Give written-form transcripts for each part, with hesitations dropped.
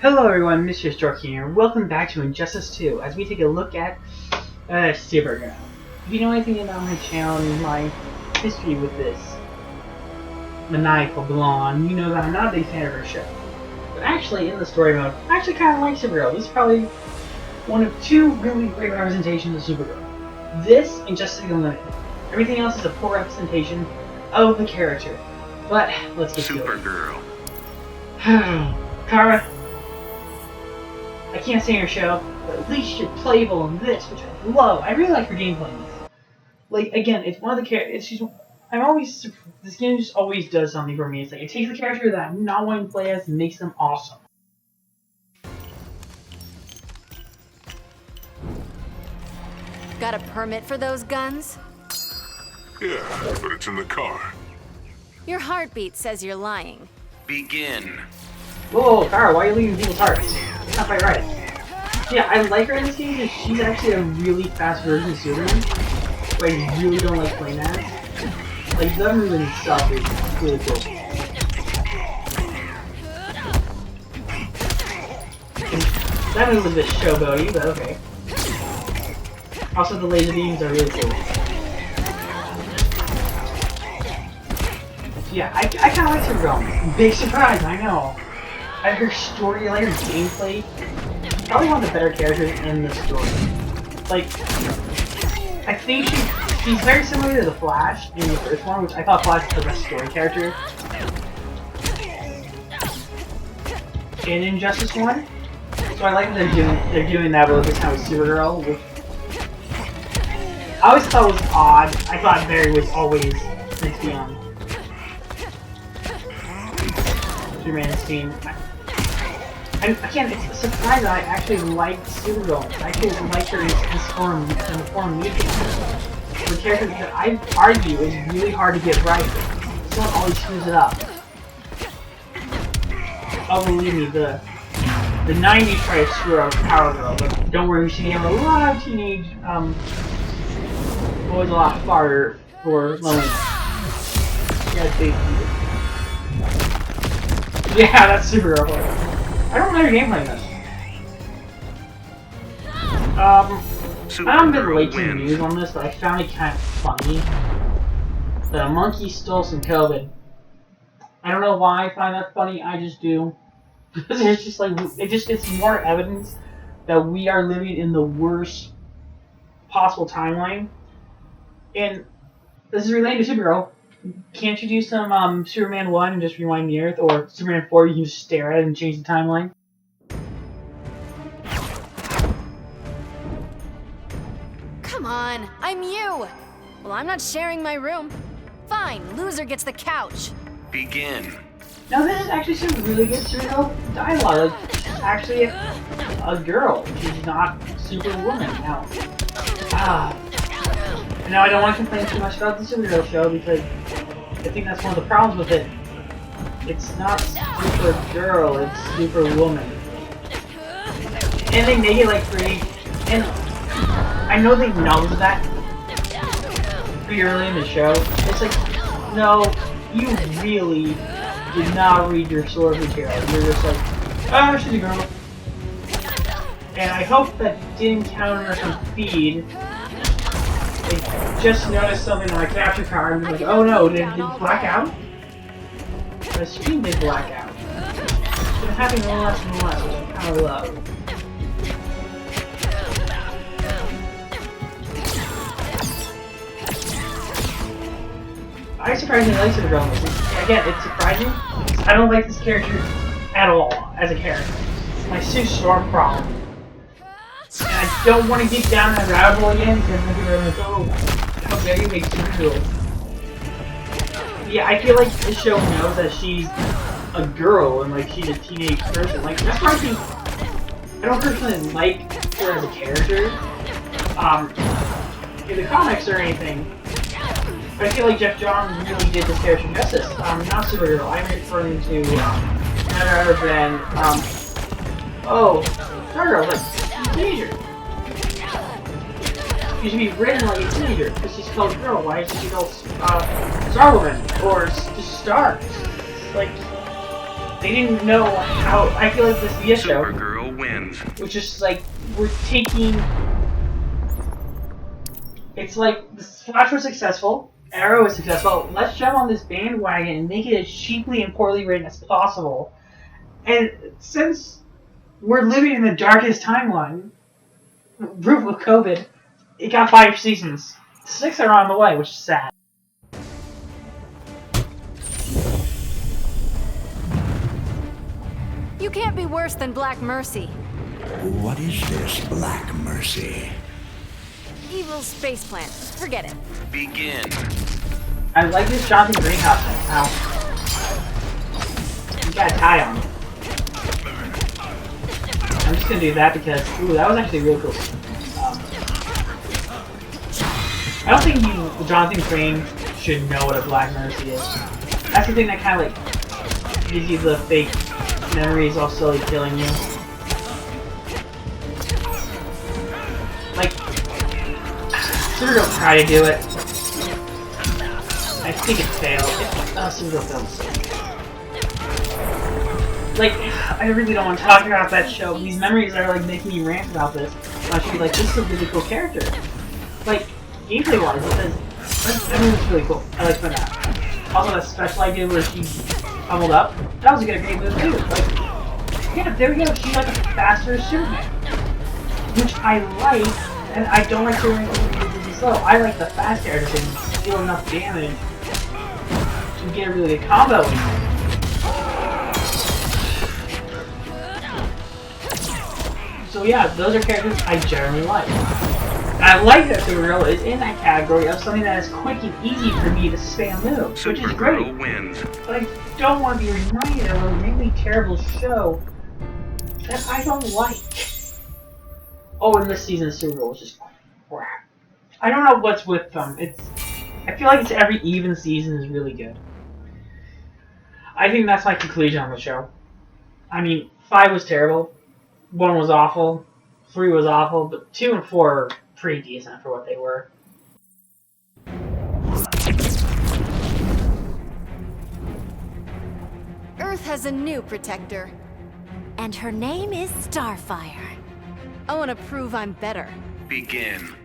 Hello everyone, Mr. Stork here. Welcome back to Injustice 2 as we take a look at Supergirl. If you know anything about my channel and my history with this maniacal blonde, you know that I'm not a big fan of her show. But actually, in the story mode, I actually kind of like Supergirl. This is probably one of two really great representations of Supergirl. This and Justice League Unlimited. Everything else is a poor representation of the character. But let's get to it. Supergirl. Kara, I can't stand your show, but at least you're playable in this, which I love. I really like her gameplay in this. Like, again, it's one of the characters. This game just always does something for me. It's like it takes the character that I'm not wanting to play as and makes them awesome. Got a permit for those guns? Yeah, but it's in the car. Your heartbeat says you're lying. Begin. Whoa, Kara, why are you leaving people's hearts? It's not quite right. Yeah, I like her in this game because she's actually a really fast version of Superman, but I really don't like playing as. Like, the move in itself is really cool. And that move was a bit showboaty, but okay. Also, the laser beams are really cool. Yeah, I kind of like Supergirl. Big surprise, I know. Her story, like her gameplay, probably one of the better characters in the story. Like, I think she's very similar to the Flash in the first one, which I thought Flash was the best story character in Injustice 1. So I like that they're doing that, but this time with Supergirl. Which I always thought was odd. I thought Barry was always meant to be on Superman's team. And again, it's a surprise that I actually like Supergirl. I actually like her in the form music. The character that I argue is really hard to get right. Someone always screws it up. Oh, believe me, the 90s try to screw up Power Girl, but don't worry, she can have a lot of teenage boys a lot farther for loneliness. Yeah, that's Supergirl. I don't know your gameplay in this. I'm a bit late to the news on this, but I found it kind of funny that a monkey stole some COVID. I don't know why I find that funny, I just do. It's just like, it's more evidence that we are living in the worst possible timeline. And this is related to Supergirl. Can't you do some Superman 1 and just rewind the Earth, or Superman 4 you can just stare at it and change the timeline? Come on, I'm you! Well, I'm not sharing my room. Fine, loser gets the couch. Begin. Now this is actually some really good Supergirl dialogue. Like, she's actually a girl. She's not Superwoman now. Now I don't want to complain too much about the Supergirl show because I think that's one of the problems with it. It's not Supergirl, it's Superwoman. And they make it like pretty, and I know they know that pretty early in the show. It's like, no, you really did not read your source material. You're just like, oh, she's a girl. And I hope that didn't counter some feed. Just noticed something on my capture card and was like, oh no, did it black out? The screen did black out. It's been happening less and less, which I kind of love. I surprisingly like Supergirl in this. Again, it's surprising. I don't like this character at all as a character. My Sue Storm problem. And I don't want to get down that rabbit hole again because I'm like, oh, how dare you make Supergirl? Yeah, I feel like this show knows that she's a girl and like she's a teenage person. Like that's why I don't personally like her as a character, in the comics or anything. But I feel like Jeff Johns really did this character justice. Not Supergirl. I'm referring to none other than Supergirl, like a teenager. She should be written like a teenager because she's called Girl. Why is she called Starwoman or just Star? Like, They didn't know how. I feel like this VS show, Supergirl wins. which is like we're taking. It's like the Flash was successful, Arrow was successful. Let's jump on this bandwagon and make it as cheaply and poorly written as possible. And since we're living in the darkest timeline, proof of COVID, it got 5 seasons. 6 are on the way, which is sad. You can't be worse than Black Mercy. What is this Black Mercy? Evil space plant. Forget it. Begin. I like this Jonathan Green costume. Ow. You got a tie on. I'm just gonna do that because, ooh, that was actually really cool. I don't think Jonathan Crane should know what a Black Mercy is. That's the thing that kind of like gives you the fake memories while slowly killing you. Like, Supergirl tried to do it. I think it failed. Supergirl failed. Like, I really don't want to talk about that show. These memories are like making me rant about this. I should be like, this is a really cool character. Like, gameplay-wise, it says, that was really cool. I like that. Also, that special I did where she pummeled up, that was a great move too. Like, yeah, there we go. She's like a faster Superman, which I like, and I don't like doing really slow. I like the fast air to deal enough damage to get a really good combo. So yeah, those are characters I generally like. And I like that Supergirl is in that category of something that is quick and easy for me to spam moves, which is great. Supergirl wins. But I don't want to be reminded of a really terrible show that I don't like. Oh, and this season of Supergirl was just crap. I don't know what's with them. I feel like it's every even season is really good. I think that's my conclusion on the show. I mean, 5 was terrible, 1 was awful, 3 was awful, but 2 and 4 are pretty decent for what they were. Earth has a new protector, and her name is Starfire. I want to prove I'm better. Begin.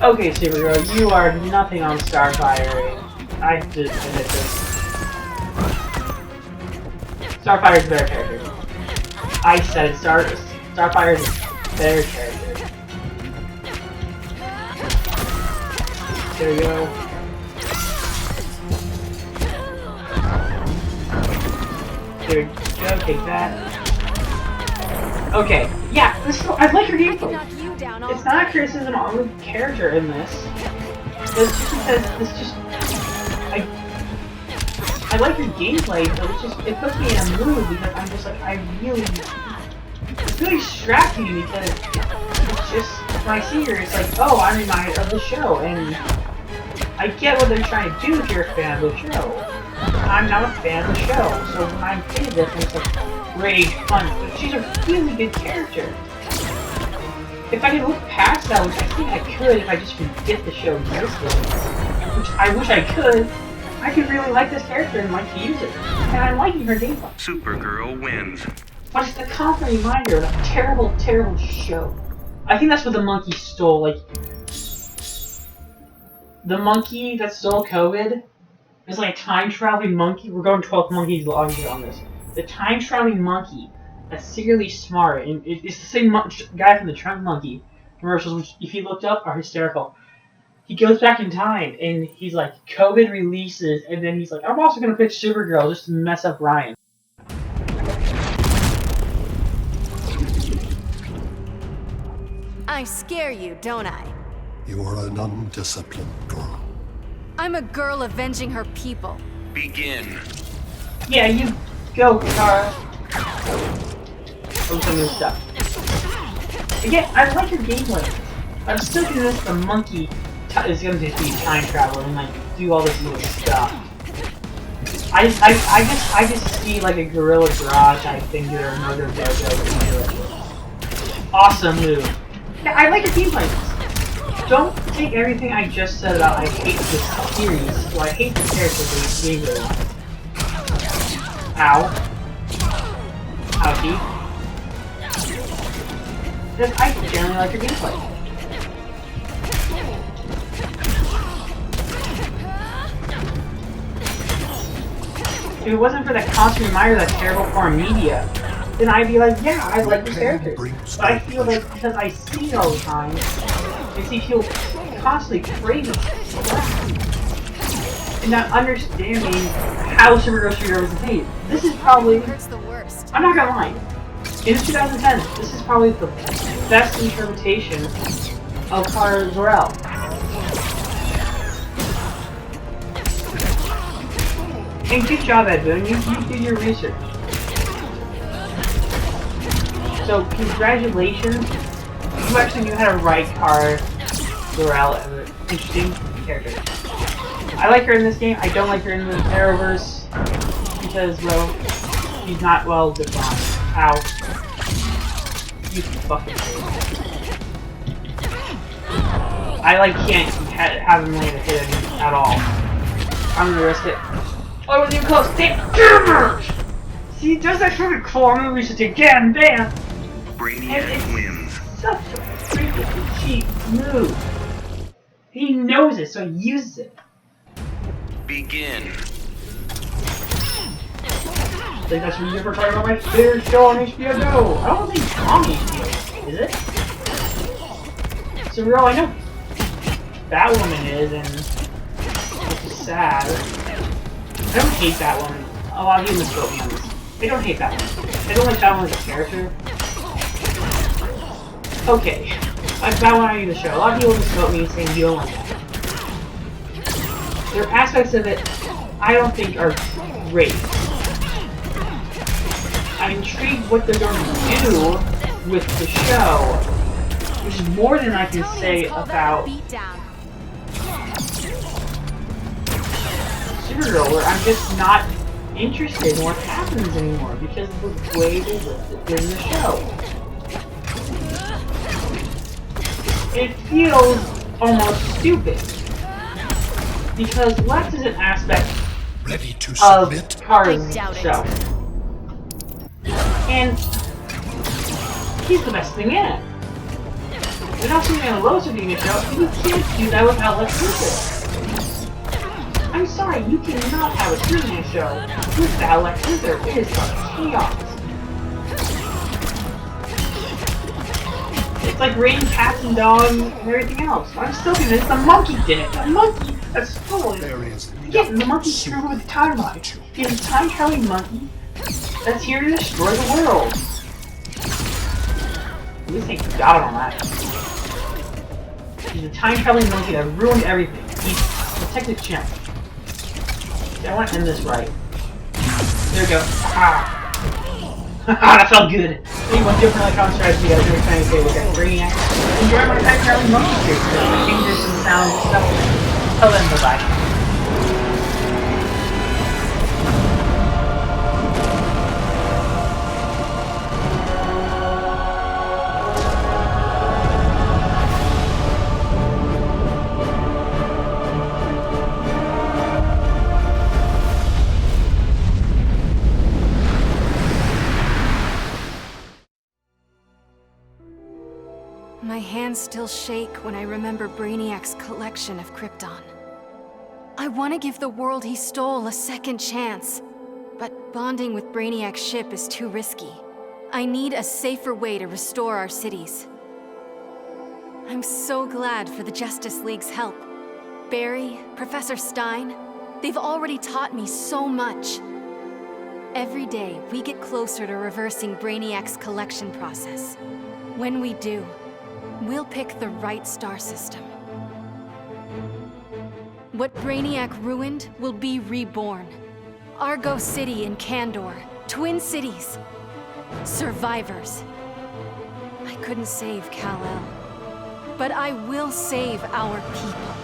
Okay, Supergirl, you are nothing on Starfire. I just admit this. Starfire's a better character. I said it, Starfire's a better character. There we go. There we go, take that. Okay, yeah, I like her gameplay. It's not a criticism on the character in this. It's just because it's just I like her gameplay, but it puts me in a mood because I'm just like it's really distracting because it's just when I see her, it's like, oh, I'm reminded of the show, and I get what they're trying to do if you're a fan of the show. I'm not a fan of the show, so when I play this, it's like rage, fun, but she's a really good character. If I could look past that, which I think I could if I just forget the show existed, which I wish I could really like this character and like to use it. And I'm liking her gameplay. Supergirl wins. But it's the constant reminder of a terrible, terrible show. I think that's what the monkey stole, like... The monkey that stole COVID is like a time-traveling monkey. We're going 12 monkeys longer on this. The time-traveling monkey that's secretly smart, and it's the same guy from the Trunk Monkey commercials, which, if you looked up, are hysterical. He goes back in time, and he's like, COVID releases, and then he's like, I'm also going to pitch Supergirl just to mess up Ryan. I scare you, don't I? You are an undisciplined girl. I'm a girl avenging her people. Begin. Yeah, you go, Kara. Some new stuff. Again, I like your gameplay. I'm still convinced the monkey is going to be time traveling and like do all this little stuff. I just see like a Gorilla Garage type thing or another dojo. Awesome move. Yeah, I like your gameplay. Don't take everything I just said about I hate this series, so I hate the character that you really like. Ow. critique. Because I generally like your gameplay. If it wasn't for that constant reminder of that terrible foreign media, then I'd be like, yeah, I like this character. But I feel like because I see it all the time, makes me feel constantly crazy and not understanding how Supergirl should be represented. This is probably, Hurts the worst. I'm not gonna lie, in 2010, this is probably the best interpretation of Kyrpton. And good job, Edwin. You did your research. So, congratulations. You actually knew how to write Kyrpton as an interesting character. I like her in this game. I don't like her in the Arrowverse because, well, she's not well defined. Ow. You fucking fool. I like can't have him land a hit at all. I'm gonna risk it. Oh, it wasn't even close. Damn it! See, he does that sort of cool. I'm gonna reach it again. Damn. Brainiac wins. Such a freaking cheap move. He knows it, so he uses it. Begin. I think that's what you're talking about my favorite show on HBO Go. I don't think it's on HBO, is it? So real, I know Batwoman is, and which is sad. I don't hate Batwoman. A lot of people misquote me on this. They don't hate Batwoman. They don't like Batwoman as a character. Okay, like Batwoman on the show. A lot of people misquote me saying you don't like that. There are aspects of it I don't think are great. I'm intrigued what they're going to do with the show, which is more than I can say about Supergirl, where I'm just not interested in what happens anymore because of the way they left it in the show. It feels almost stupid because Lex is an aspect Ready to of submit? Kara's I doubt it. show. And he's the best thing in it. And not Superman and Lois are being a show, you can't do that without Lex Luthor. I'm sorry, you cannot have a Superman show without Lex Luthor. It is such chaos. It's like raining cats and dogs and everything else. I'm still convinced the monkey did it. The monkey that's stolen. There is Yeah, the monkey's screwed with the timeline. He's a time-traveling monkey that's here to destroy the world. At least they got it on that. He's a time-traveling monkey that ruined everything. He's Protected Chimp. I want to end this right. There we go. Ah. That felt good. Anyone different like counter strategy, I was really trying to say, look at Brainiac. Enjoy my time-traveling monkey here. Changes some sounds and stuff. Tell them bye-bye. My hands still shake when I remember Brainiac's collection of Kyrpton. I want to give the world he stole a second chance, but bonding with Brainiac's ship is too risky. I need a safer way to restore our cities. I'm so glad for the Justice League's help. Barry, Professor Stein, they've already taught me so much. Every day, we get closer to reversing Brainiac's collection process. When we do, we'll pick the right star system. What Brainiac ruined will be reborn. Argo City and Kandor, twin cities. Survivors. I couldn't save Kal-El, but I will save our people.